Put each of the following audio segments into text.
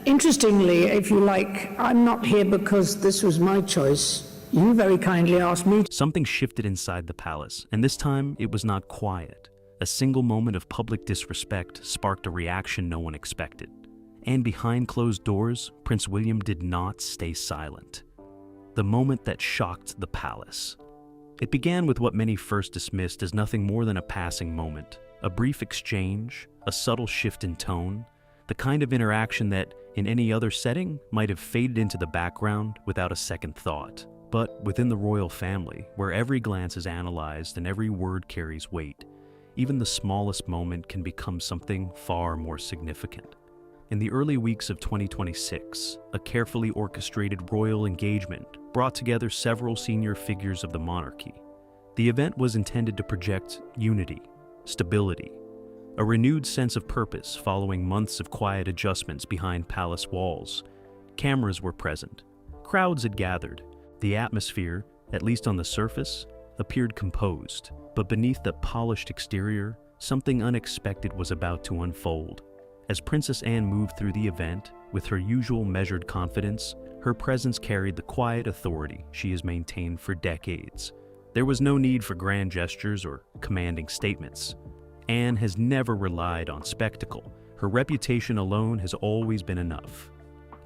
Interestingly, if you like, I'm not here because this was my choice. You very kindly asked me. Something shifted inside the palace, and this time it was not quiet. A single moment of public disrespect sparked a reaction no one expected. And behind closed doors, Prince William did not stay silent. The moment that shocked the palace. It began with what many first dismissed as nothing more than a passing moment, a brief exchange, a subtle shift in tone, the kind of interaction that, in any other setting, might have faded into the background without a second thought. But within the royal family, where every glance is analyzed and every word carries weight, even the smallest moment can become something far more significant. In the early weeks of 2026, a carefully orchestrated royal engagement brought together several senior figures of the monarchy. The event was intended to project unity, stability, a renewed sense of purpose following months of quiet adjustments behind palace walls. Cameras were present. Crowds had gathered. The atmosphere, at least on the surface, appeared composed. But beneath the polished exterior, something unexpected was about to unfold. As Princess Anne moved through the event, with her usual measured confidence, her presence carried the quiet authority she has maintained for decades. There was no need for grand gestures or commanding statements. Anne has never relied on spectacle. Her reputation alone has always been enough.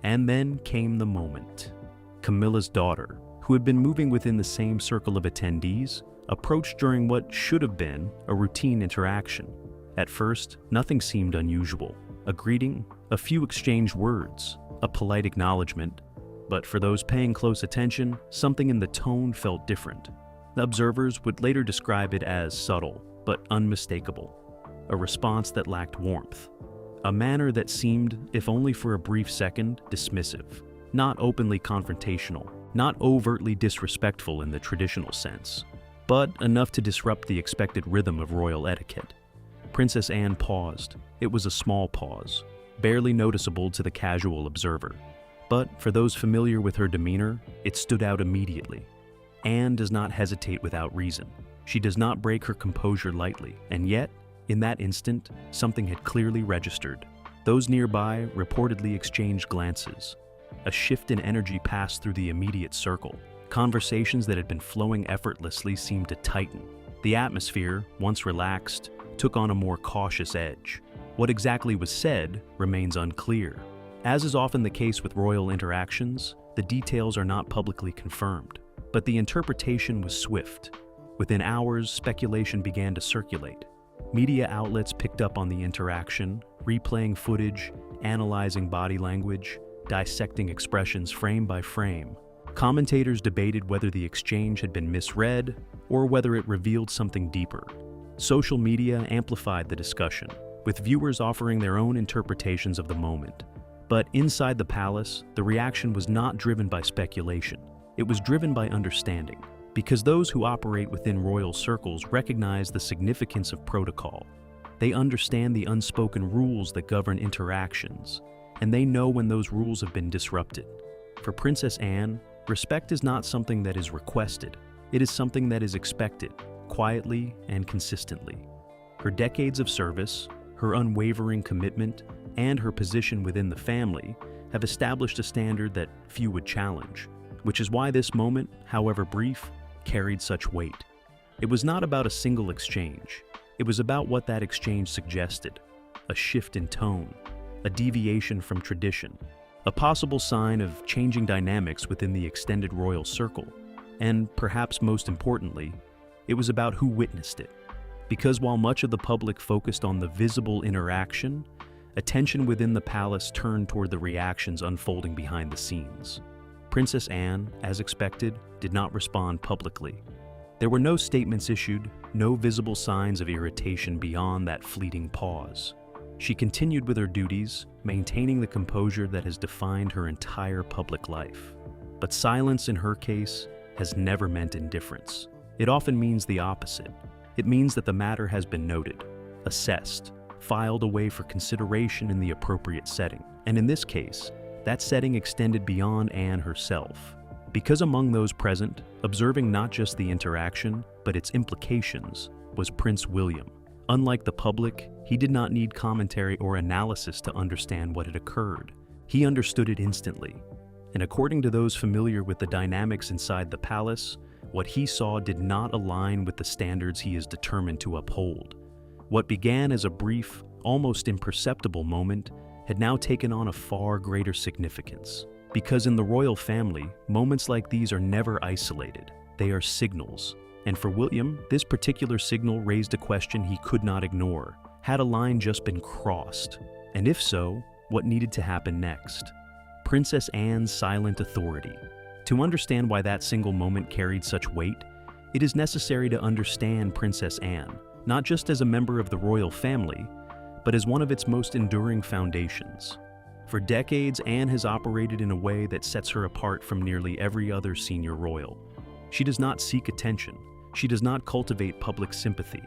And then came the moment. Camilla's daughter, who had been moving within the same circle of attendees, approached during what should have been a routine interaction. At first, nothing seemed unusual. A greeting, a few exchanged words, a polite acknowledgement. But for those paying close attention, something in the tone felt different. The observers would later describe it as subtle, but unmistakable. A response that lacked warmth. A manner that seemed, if only for a brief second, dismissive. Not openly confrontational, not overtly disrespectful in the traditional sense, but enough to disrupt the expected rhythm of royal etiquette. Princess Anne paused. It was a small pause, barely noticeable to the casual observer. But for those familiar with her demeanor, it stood out immediately. Anne does not hesitate without reason. She does not break her composure lightly, and yet, in that instant, something had clearly registered. Those nearby reportedly exchanged glances. A shift in energy passed through the immediate circle. Conversations that had been flowing effortlessly seemed to tighten. The atmosphere, once relaxed, took on a more cautious edge. What exactly was said remains unclear. As is often the case with royal interactions, the details are not publicly confirmed. But the interpretation was swift. Within hours, speculation began to circulate. Media outlets picked up on the interaction, replaying footage, analyzing body language, dissecting expressions frame by frame. Commentators debated whether the exchange had been misread or whether it revealed something deeper. Social media amplified the discussion, with viewers offering their own interpretations of the moment. But inside the palace, the reaction was not driven by speculation. It was driven by understanding, because those who operate within royal circles recognize the significance of protocol. They understand the unspoken rules that govern interactions, and they know when those rules have been disrupted. For Princess Anne, respect is not something that is requested. It is something that is expected, quietly and consistently. Her decades of service, her unwavering commitment, and her position within the family have established a standard that few would challenge, which is why this moment, however brief, carried such weight. It was not about a single exchange. It was about what that exchange suggested: a shift in tone, a deviation from tradition, a possible sign of changing dynamics within the extended royal circle. And perhaps most importantly, it was about who witnessed it. Because while much of the public focused on the visible interaction, attention within the palace turned toward the reactions unfolding behind the scenes. Princess Anne, as expected, did not respond publicly. There were no statements issued, no visible signs of irritation beyond that fleeting pause. She continued with her duties, maintaining the composure that has defined her entire public life. But silence in her case has never meant indifference. It often means the opposite. It means that the matter has been noted, assessed, filed away for consideration in the appropriate setting. And in this case, that setting extended beyond Anne herself. Because among those present, observing not just the interaction, but its implications, was Prince William. Unlike the public, he did not need commentary or analysis to understand what had occurred. He understood it instantly, and according to those familiar with the dynamics inside the palace, what he saw did not align with the standards he is determined to uphold. What began as a brief, almost imperceptible moment had now taken on a far greater significance. Because in the royal family, moments like these are never isolated. They are signals. And for William, this particular signal raised a question he could not ignore. Had a line just been crossed? And if so, what needed to happen next? Princess Anne's silent authority. To understand why that single moment carried such weight, it is necessary to understand Princess Anne, not just as a member of the royal family, but as one of its most enduring foundations. For decades, Anne has operated in a way that sets her apart from nearly every other senior royal. She does not seek attention. She does not cultivate public sympathy.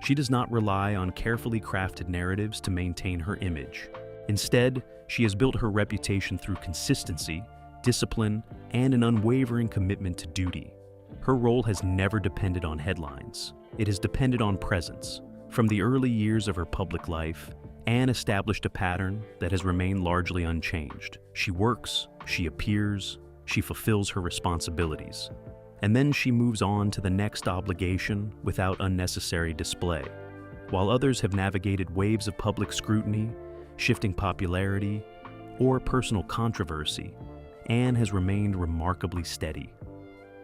She does not rely on carefully crafted narratives to maintain her image. Instead, she has built her reputation through consistency, discipline, and an unwavering commitment to duty. Her role has never depended on headlines. It has depended on presence. From the early years of her public life, Anne established a pattern that has remained largely unchanged. She works, she appears, she fulfills her responsibilities. And then she moves on to the next obligation without unnecessary display. While others have navigated waves of public scrutiny, shifting popularity, or personal controversy, Anne has remained remarkably steady.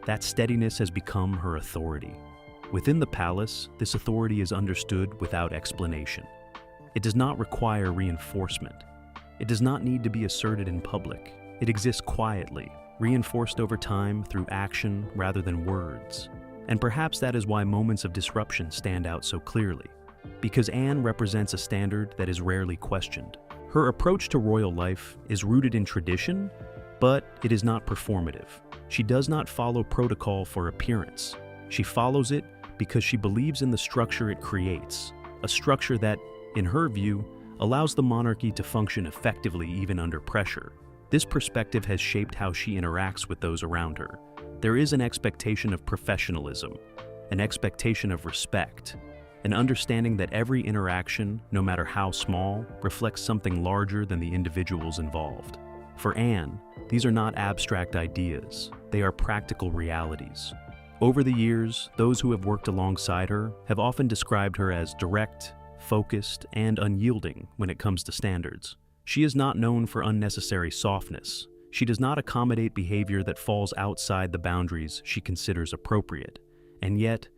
That steadiness has become her authority. Within the palace, this authority is understood without explanation. It does not require reinforcement. It does not need to be asserted in public. It exists quietly, reinforced over time through action rather than words. And perhaps that is why moments of disruption stand out so clearly, because Anne represents a standard that is rarely questioned. Her approach to royal life is rooted in tradition, but it is not performative. She does not follow protocol for appearance. She follows it because she believes in the structure it creates, a structure that, in her view, allows the monarchy to function effectively even under pressure. This perspective has shaped how she interacts with those around her. There is an expectation of professionalism, an expectation of respect, an understanding that every interaction, no matter how small, reflects something larger than the individuals involved. For Anne, these are not abstract ideas, they are practical realities. Over the years, those who have worked alongside her have often described her as direct, focused, and unyielding when it comes to standards. She is not known for unnecessary softness. She does not accommodate behavior that falls outside the boundaries she considers appropriate. And yet,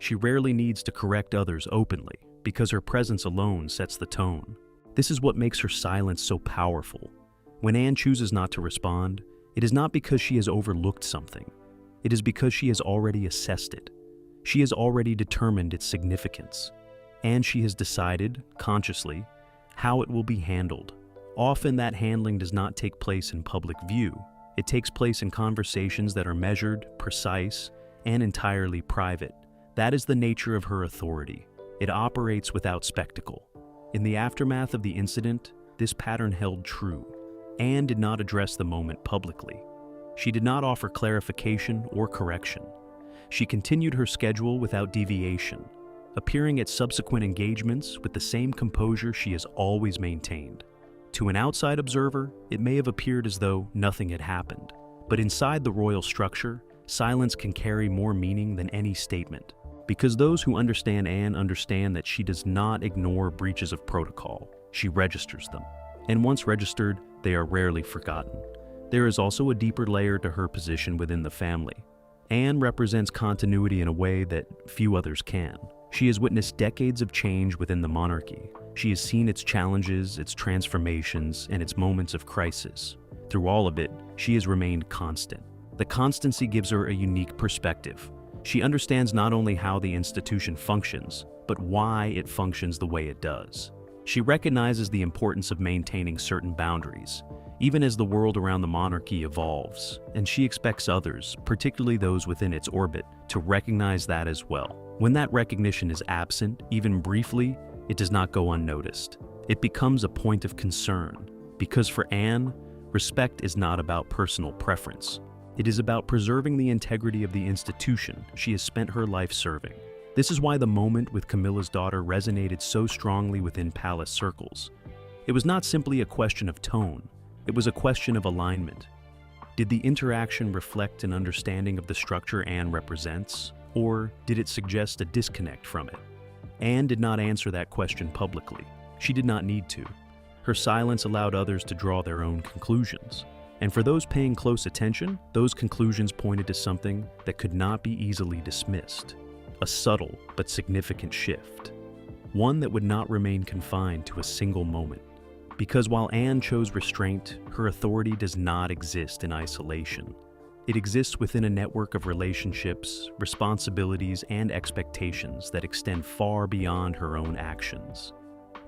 she rarely needs to correct others openly, because her presence alone sets the tone. This is what makes her silence so powerful. When Anne chooses not to respond, it is not because she has overlooked something. It is because she has already assessed it. She has already determined its significance. And she has decided, consciously, how it will be handled. Often that handling does not take place in public view. It takes place in conversations that are measured, precise, and entirely private. That is the nature of her authority. It operates without spectacle. In the aftermath of the incident, this pattern held true. Anne did not address the moment publicly. She did not offer clarification or correction. She continued her schedule without deviation, appearing at subsequent engagements with the same composure she has always maintained. To an outside observer, it may have appeared as though nothing had happened, but inside the royal structure, silence can carry more meaning than any statement. Because those who understand Anne understand that she does not ignore breaches of protocol. She registers them. And once registered, they are rarely forgotten. There is also a deeper layer to her position within the family. Anne represents continuity in a way that few others can. She has witnessed decades of change within the monarchy. She has seen its challenges, its transformations, and its moments of crisis. Through all of it, she has remained constant. The constancy gives her a unique perspective. She understands not only how the institution functions, but why it functions the way it does. She recognizes the importance of maintaining certain boundaries, even as the world around the monarchy evolves, and she expects others, particularly those within its orbit, to recognize that as well. When that recognition is absent, even briefly, it does not go unnoticed. It becomes a point of concern, because for Anne, respect is not about personal preference. It is about preserving the integrity of the institution she has spent her life serving. This is why the moment with Camilla's daughter resonated so strongly within palace circles. It was not simply a question of tone, It was a question of alignment. Did the interaction reflect an understanding of the structure Anne represents, or did it suggest a disconnect from it? Anne did not answer that question publicly. She did not need to. Her silence allowed others to draw their own conclusions. And for those paying close attention, those conclusions pointed to something that could not be easily dismissed. A subtle but significant shift. One that would not remain confined to a single moment. Because while Anne chose restraint, her authority does not exist in isolation. It exists within a network of relationships, responsibilities, and expectations that extend far beyond her own actions.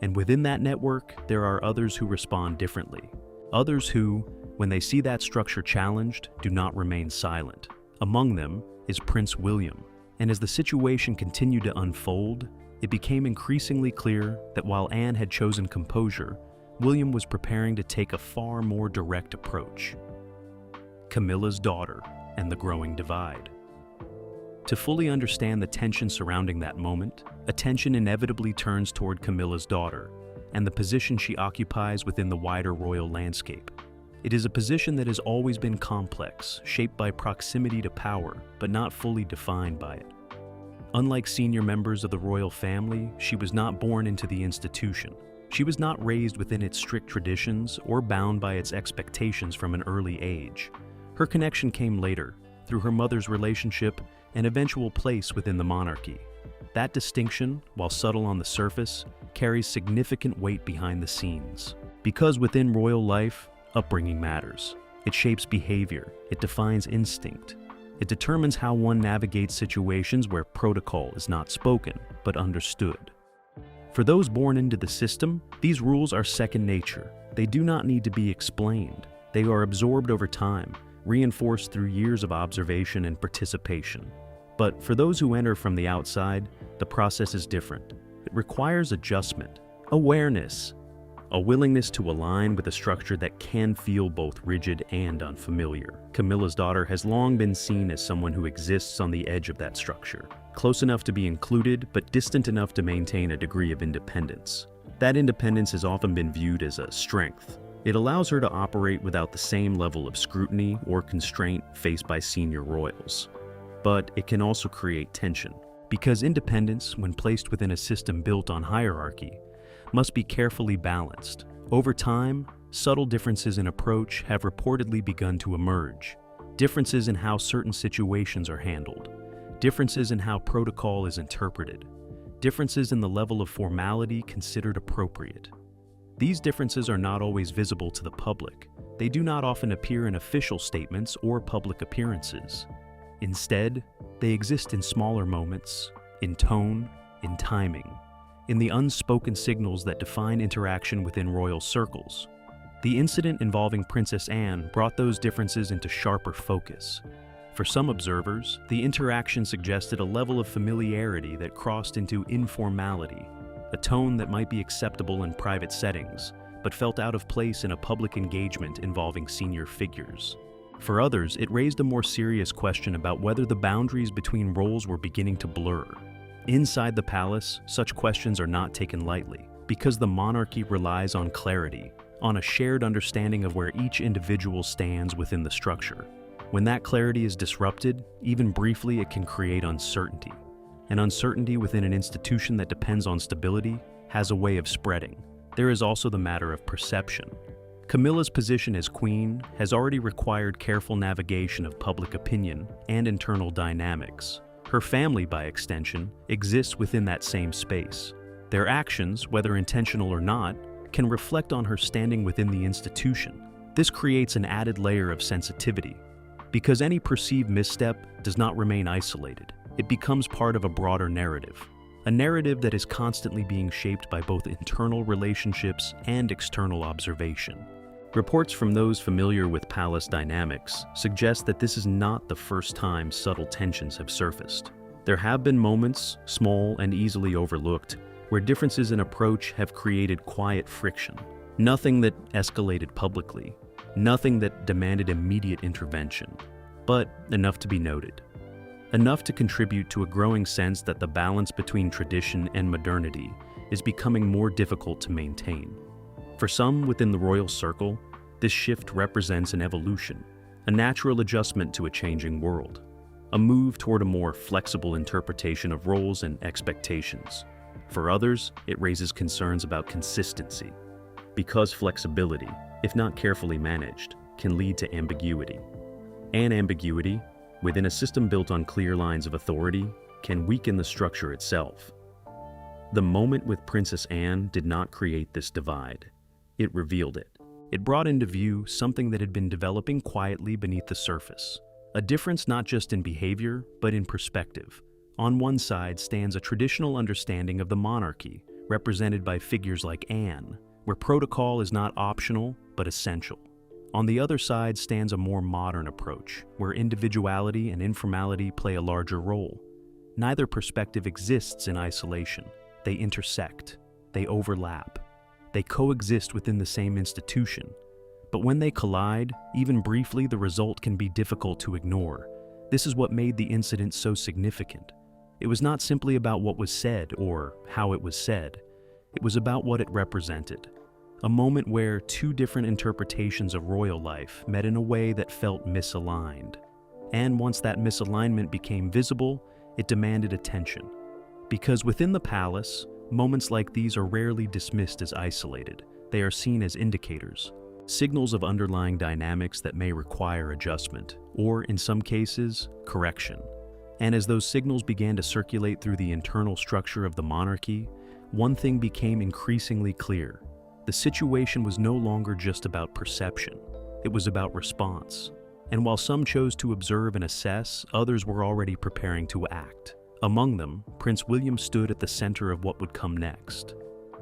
And within that network, there are others who respond differently. Others who, when they see that structure challenged, do not remain silent. Among them is Prince William. And as the situation continued to unfold, it became increasingly clear that while Anne had chosen composure, William was preparing to take a far more direct approach. Camilla's daughter and the growing divide. To fully understand the tension surrounding that moment, attention inevitably turns toward Camilla's daughter and the position she occupies within the wider royal landscape. It is a position that has always been complex, shaped by proximity to power, but not fully defined by it. Unlike senior members of the royal family, she was not born into the institution. She was not raised within its strict traditions or bound by its expectations from an early age. Her connection came later, through her mother's relationship and eventual place within the monarchy. That distinction, while subtle on the surface, carries significant weight behind the scenes. Because within royal life, upbringing matters. It shapes behavior, it defines instinct. It determines how one navigates situations where protocol is not spoken, but understood. For those born into the system, these rules are second nature. They do not need to be explained. They are absorbed over time, reinforced through years of observation and participation. But for those who enter from the outside, the process is different. It requires adjustment, awareness, a willingness to align with a structure that can feel both rigid and unfamiliar. Camilla's daughter has long been seen as someone who exists on the edge of that structure, close enough to be included, but distant enough to maintain a degree of independence. That independence has often been viewed as a strength. It allows her to operate without the same level of scrutiny or constraint faced by senior royals. But it can also create tension, because independence, when placed within a system built on hierarchy, must be carefully balanced. Over time, subtle differences in approach have reportedly begun to emerge. Differences in how certain situations are handled. Differences in how protocol is interpreted. Differences in the level of formality considered appropriate. These differences are not always visible to the public. They do not often appear in official statements or public appearances. Instead, they exist in smaller moments, in tone, in timing, in the unspoken signals that define interaction within royal circles. The incident involving Princess Anne brought those differences into sharper focus. For some observers, the interaction suggested a level of familiarity that crossed into informality, a tone that might be acceptable in private settings, but felt out of place in a public engagement involving senior figures. For others, it raised a more serious question about whether the boundaries between roles were beginning to blur. Inside the palace, such questions are not taken lightly, because the monarchy relies on clarity, on a shared understanding of where each individual stands within the structure. When that clarity is disrupted, even briefly, it can create uncertainty. And uncertainty within an institution that depends on stability has a way of spreading. There is also the matter of perception. Camilla's position as queen has already required careful navigation of public opinion and internal dynamics. Her family, by extension, exists within that same space. Their actions, whether intentional or not, can reflect on her standing within the institution. This creates an added layer of sensitivity, because any perceived misstep does not remain isolated. It becomes part of a broader narrative, a narrative that is constantly being shaped by both internal relationships and external observation. Reports from those familiar with palace dynamics suggest that this is not the first time subtle tensions have surfaced. There have been moments, small and easily overlooked, where differences in approach have created quiet friction. Nothing that escalated publicly, nothing that demanded immediate intervention, but enough to be noted. Enough to contribute to a growing sense that the balance between tradition and modernity is becoming more difficult to maintain. For some within the royal circle, This shift represents an evolution, a natural adjustment to a changing world, a move toward a more flexible interpretation of roles and expectations. For others, it raises concerns about consistency, because flexibility, if not carefully managed, can lead to ambiguity. And ambiguity, within a system built on clear lines of authority, can weaken the structure itself. The moment with Princess Anne did not create this divide. It revealed it. It brought into view something that had been developing quietly beneath the surface. A difference not just in behavior, but in perspective. On one side stands a traditional understanding of the monarchy, represented by figures like Anne, where protocol is not optional, but essential. On the other side stands a more modern approach, where individuality and informality play a larger role. Neither perspective exists in isolation. They intersect, they overlap, they coexist within the same institution. But when they collide, even briefly, the result can be difficult to ignore. This is what made the incident so significant. It was not simply about what was said or how it was said. It was about what it represented. A moment where two different interpretations of royal life met in a way that felt misaligned. And once that misalignment became visible, it demanded attention. Because within the palace, moments like these are rarely dismissed as isolated. They are seen as indicators, signals of underlying dynamics that may require adjustment, or in some cases, correction. And as those signals began to circulate through the internal structure of the monarchy, one thing became increasingly clear. The situation was no longer just about perception. It was about response. And while some chose to observe and assess, others were already preparing to act. Among them, Prince William stood at the center of what would come next.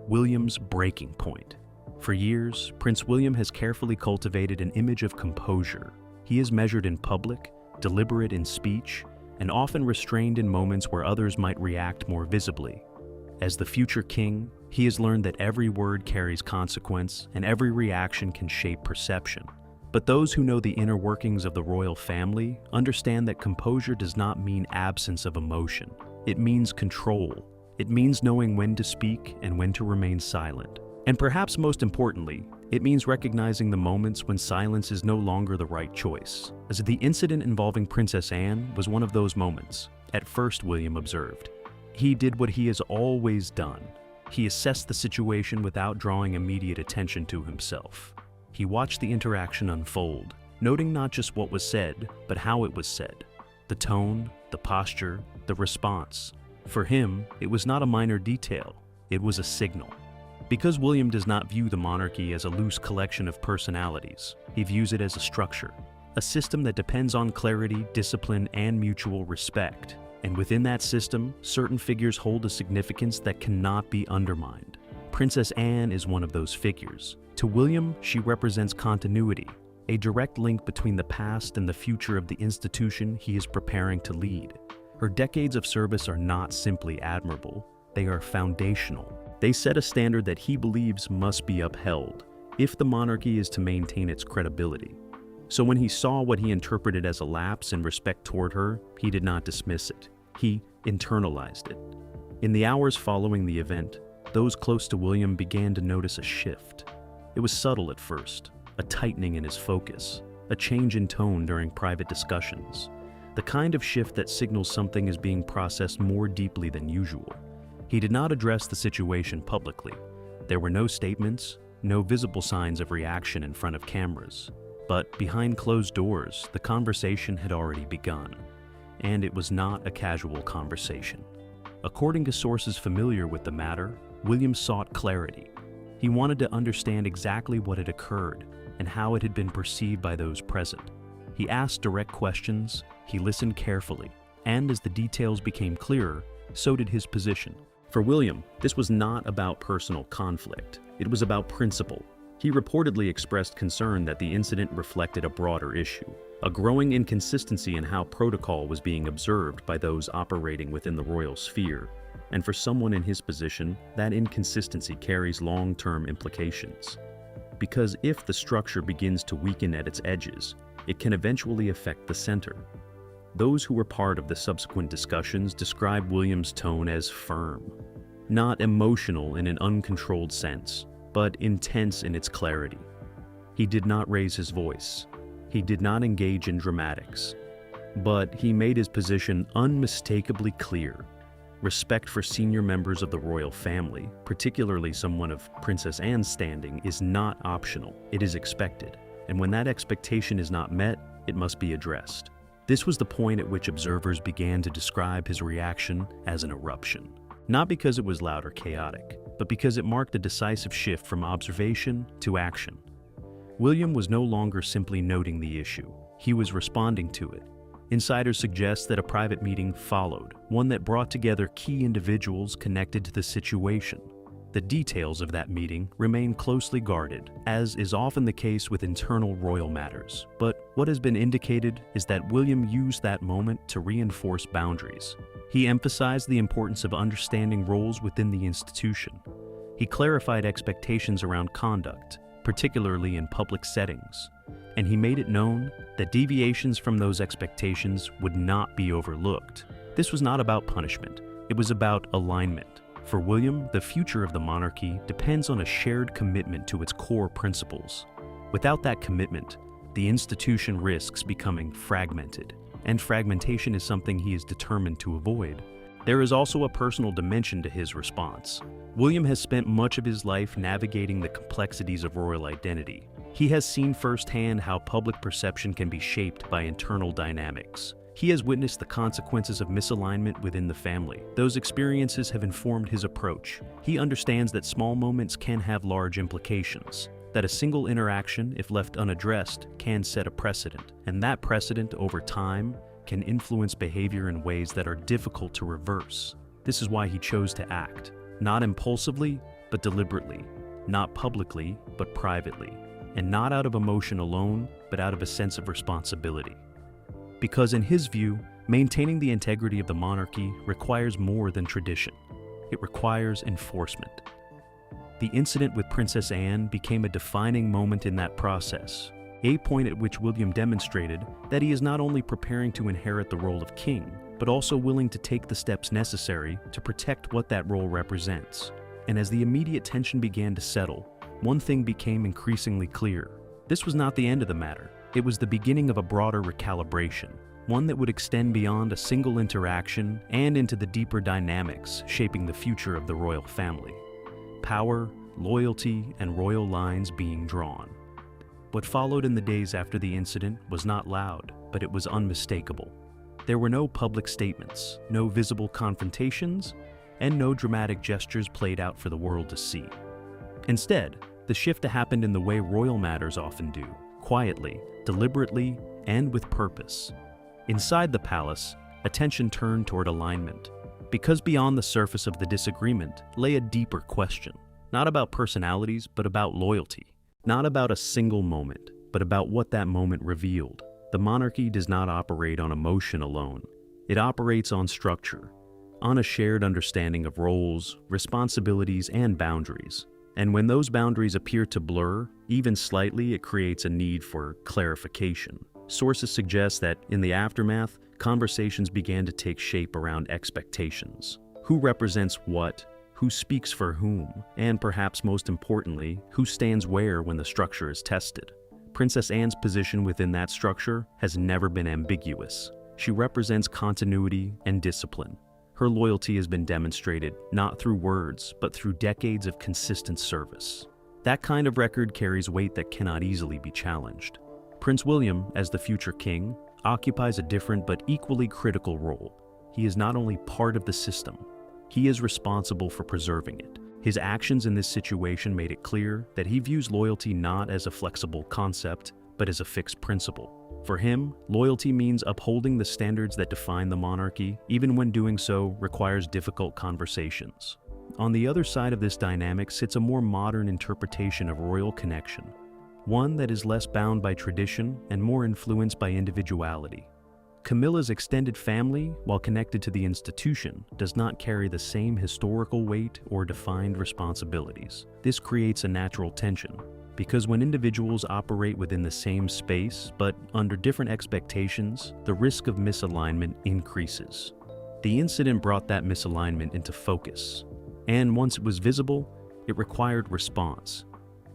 William's breaking point. For years, Prince William has carefully cultivated an image of composure. He is measured in public, deliberate in speech, and often restrained in moments where others might react more visibly. As the future king, he has learned that every word carries consequence and every reaction can shape perception. But those who know the inner workings of the royal family understand that composure does not mean absence of emotion. It means control. It means knowing when to speak and when to remain silent. And perhaps most importantly, it means recognizing the moments when silence is no longer the right choice. As the incident involving Princess Anne was one of those moments. At first, William observed. He did what he has always done. He assessed the situation without drawing immediate attention to himself. He watched the interaction unfold, noting not just what was said, but how it was said. The tone, the posture, the response. For him, it was not a minor detail. It was a signal. Because William does not view the monarchy as a loose collection of personalities, he views it as a structure, a system that depends on clarity, discipline, and mutual respect. And within that system, certain figures hold a significance that cannot be undermined. Princess Anne is one of those figures. To William, she represents continuity, a direct link between the past and the future of the institution he is preparing to lead. Her decades of service are not simply admirable, they are foundational. They set a standard that he believes must be upheld if the monarchy is to maintain its credibility. So when he saw what he interpreted as a lapse in respect toward her, he did not dismiss it. He internalized it. In the hours following the event, those close to William began to notice a shift. It was subtle at first, a tightening in his focus, a change in tone during private discussions, the kind of shift that signals something is being processed more deeply than usual. He did not address the situation publicly. There were no statements, no visible signs of reaction in front of cameras. But behind closed doors, the conversation had already begun. And it was not a casual conversation. According to sources familiar with the matter, William sought clarity. He wanted to understand exactly what had occurred and how it had been perceived by those present. He asked direct questions, he listened carefully, and as the details became clearer, so did his position. For William, this was not about personal conflict. It was about principle. He reportedly expressed concern that the incident reflected a broader issue, a growing inconsistency in how protocol was being observed by those operating within the royal sphere. And for someone in his position, that inconsistency carries long-term implications. Because if the structure begins to weaken at its edges, it can eventually affect the center. Those who were part of the subsequent discussions described William's tone as firm, not emotional in an uncontrolled sense, but intense in its clarity. He did not raise his voice. He did not engage in dramatics. But he made his position unmistakably clear. Respect for senior members of the royal family, particularly someone of Princess Anne's standing, is not optional. It is expected. And when that expectation is not met, it must be addressed. This was the point at which observers began to describe his reaction as an eruption. Not because it was loud or chaotic, but because it marked a decisive shift from observation to action. William was no longer simply noting the issue. He was responding to it. Insiders suggest that a private meeting followed, one that brought together key individuals connected to the situation. The details of that meeting remain closely guarded, as is often the case with internal royal matters. But what has been indicated is that William used that moment to reinforce boundaries. He emphasized the importance of understanding roles within the institution. He clarified expectations around conduct, particularly in public settings. And he made it known that deviations from those expectations would not be overlooked. This was not about punishment. It was about alignment. For William, the future of the monarchy depends on a shared commitment to its core principles. Without that commitment, the institution risks becoming fragmented, and fragmentation is something he is determined to avoid. There is also a personal dimension to his response. William has spent much of his life navigating the complexities of royal identity. He has seen firsthand how public perception can be shaped by internal dynamics. He has witnessed the consequences of misalignment within the family. Those experiences have informed his approach. He understands that small moments can have large implications, that a single interaction, if left unaddressed, can set a precedent, and that precedent, over time, can influence behavior in ways that are difficult to reverse. This is why he chose to act, not impulsively, but deliberately, not publicly, but privately, and not out of emotion alone, but out of a sense of responsibility. Because in his view, maintaining the integrity of the monarchy requires more than tradition. It requires enforcement. The incident with Princess Anne became a defining moment in that process, a point at which William demonstrated that he is not only preparing to inherit the role of king, but also willing to take the steps necessary to protect what that role represents. And as the immediate tension began to settle, one thing became increasingly clear. This was not the end of the matter. It was the beginning of a broader recalibration, one that would extend beyond a single interaction and into the deeper dynamics shaping the future of the royal family. Power, loyalty, and royal lines being drawn. What followed in the days after the incident was not loud, but it was unmistakable. There were no public statements, no visible confrontations, and no dramatic gestures played out for the world to see. Instead, the shift happened in the way royal matters often do, quietly, deliberately, and with purpose. Inside the palace, attention turned toward alignment, because beyond the surface of the disagreement lay a deeper question, not about personalities, but about loyalty. Not about a single moment, but about what that moment revealed. The monarchy does not operate on emotion alone. It operates on structure, on a shared understanding of roles, responsibilities, and boundaries. And when those boundaries appear to blur, even slightly, it creates a need for clarification. Sources suggest that, in the aftermath, conversations began to take shape around expectations. Who represents what? Who speaks for whom? And perhaps most importantly, who stands where when the structure is tested? Princess Anne's position within that structure has never been ambiguous. She represents continuity and discipline. Her loyalty has been demonstrated not through words, but through decades of consistent service. That kind of record carries weight that cannot easily be challenged. Prince William, as the future king, occupies a different but equally critical role. He is not only part of the system, he is responsible for preserving it. His actions in this situation made it clear that he views loyalty not as a flexible concept, but as a fixed principle. For him, loyalty means upholding the standards that define the monarchy, even when doing so requires difficult conversations. On the other side of this dynamic sits a more modern interpretation of royal connection, one that is less bound by tradition and more influenced by individuality. Camilla's extended family, while connected to the institution, does not carry the same historical weight or defined responsibilities. This creates a natural tension, because when individuals operate within the same space but under different expectations, the risk of misalignment increases. The incident brought that misalignment into focus, and once it was visible, it required response.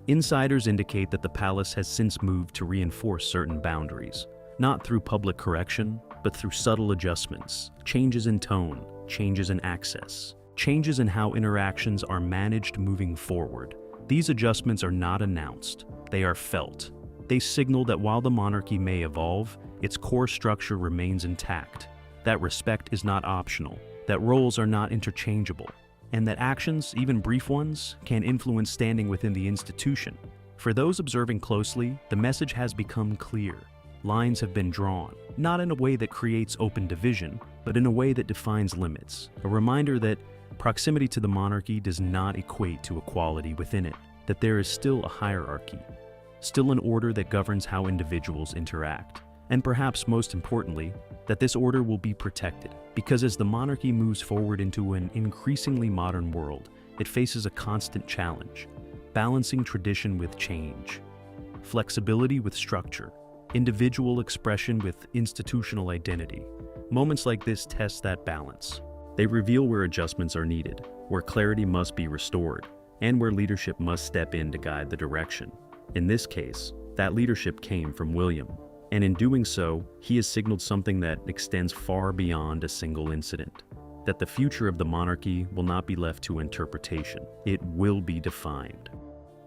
Insiders indicate that the palace has since moved to reinforce certain boundaries, not through public correction, but through subtle adjustments, changes in tone, changes in access, changes in how interactions are managed moving forward. These adjustments are not announced, they are felt. They signal that while the monarchy may evolve, its core structure remains intact, that respect is not optional, that roles are not interchangeable, and that actions, even brief ones, can influence standing within the institution. For those observing closely, the message has become clear. Lines have been drawn, not in a way that creates open division, but in a way that defines limits. A reminder that proximity to the monarchy does not equate to equality within it, that there is still a hierarchy, still an order that governs how individuals interact. And perhaps most importantly, that this order will be protected, because as the monarchy moves forward into an increasingly modern world, it faces a constant challenge, balancing tradition with change, flexibility with structure, individual expression with institutional identity. Moments like this test that balance. They reveal where adjustments are needed, where clarity must be restored, and where leadership must step in to guide the direction. In this case, that leadership came from William, and in doing so, he has signaled something that extends far beyond a single incident. That the future of the monarchy will not be left to interpretation, it will be defined.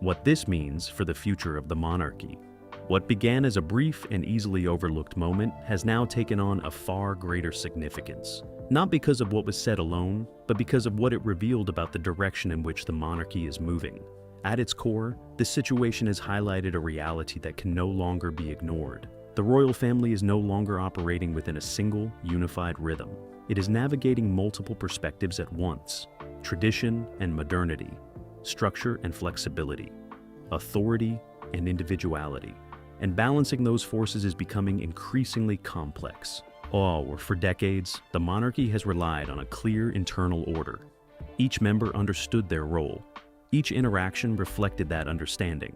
What this means for the future of the monarchy. What began as a brief and easily overlooked moment has now taken on a far greater significance. Not because of what was said alone, but because of what it revealed about the direction in which the monarchy is moving. At its core, this situation has highlighted a reality that can no longer be ignored. The royal family is no longer operating within a single, unified rhythm. It is navigating multiple perspectives at once: tradition and modernity, structure and flexibility, authority and individuality. And balancing those forces is becoming increasingly complex. For decades, the monarchy has relied on a clear internal order. Each member understood their role. Each interaction reflected that understanding.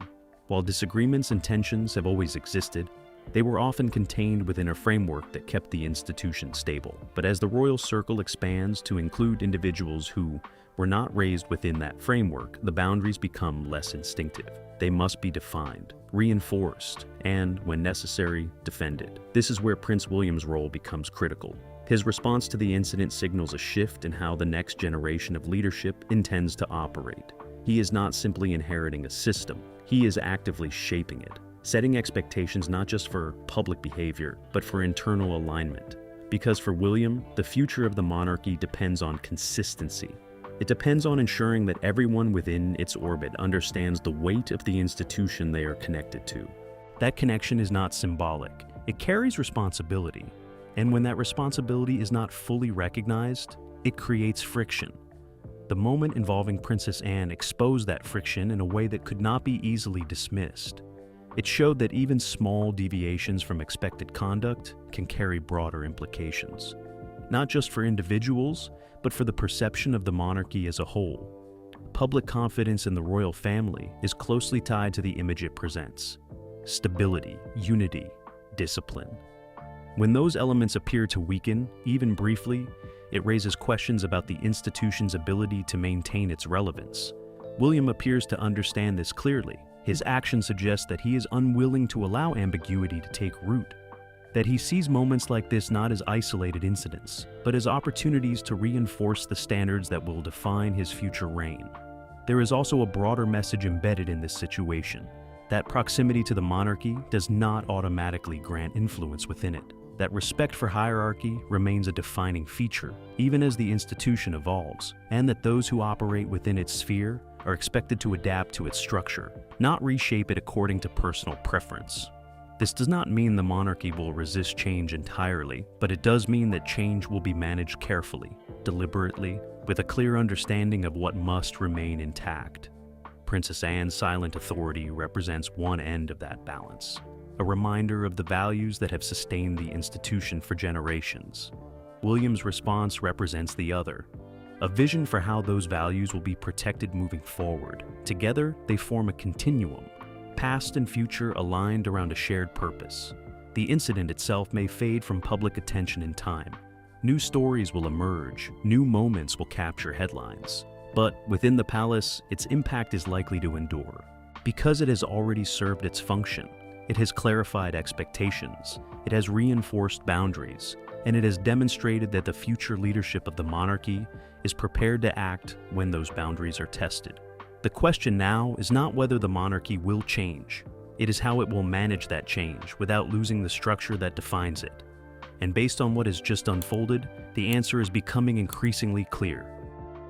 While disagreements and tensions have always existed, they were often contained within a framework that kept the institution stable. But as the royal circle expands to include individuals who were not raised within that framework, the boundaries become less instinctive. They must be defined, reinforced, and, when necessary, defended. This is where Prince William's role becomes critical. His response to the incident signals a shift in how the next generation of leadership intends to operate. He is not simply inheriting a system, he is actively shaping it, setting expectations not just for public behavior, but for internal alignment. Because for William, the future of the monarchy depends on consistency. It depends on ensuring that everyone within its orbit understands the weight of the institution they are connected to. That connection is not symbolic, it carries responsibility. And when that responsibility is not fully recognized, it creates friction. The moment involving Princess Anne exposed that friction in a way that could not be easily dismissed. It showed that even small deviations from expected conduct can carry broader implications, not just for individuals, but for the perception of the monarchy as a whole. Public confidence in the royal family is closely tied to the image it presents: stability, unity, discipline. When those elements appear to weaken, even briefly, it raises questions about the institution's ability to maintain its relevance. William appears to understand this clearly. His actions suggest that he is unwilling to allow ambiguity to take root, that he sees moments like this not as isolated incidents, but as opportunities to reinforce the standards that will define his future reign. There is also a broader message embedded in this situation, that proximity to the monarchy does not automatically grant influence within it, that respect for hierarchy remains a defining feature, even as the institution evolves, and that those who operate within its sphere are expected to adapt to its structure, not reshape it according to personal preference. This does not mean the monarchy will resist change entirely, but it does mean that change will be managed carefully, deliberately, with a clear understanding of what must remain intact. Princess Anne's silent authority represents one end of that balance, a reminder of the values that have sustained the institution for generations. William's response represents the other, a vision for how those values will be protected moving forward. Together, they form a continuum, past and future aligned around a shared purpose. The incident itself may fade from public attention in time. New stories will emerge, new moments will capture headlines. But within the palace, its impact is likely to endure. Because it has already served its function, it has clarified expectations, it has reinforced boundaries, and it has demonstrated that the future leadership of the monarchy is prepared to act when those boundaries are tested. The question now is not whether the monarchy will change, it is how it will manage that change without losing the structure that defines it. And based on what has just unfolded, the answer is becoming increasingly clear.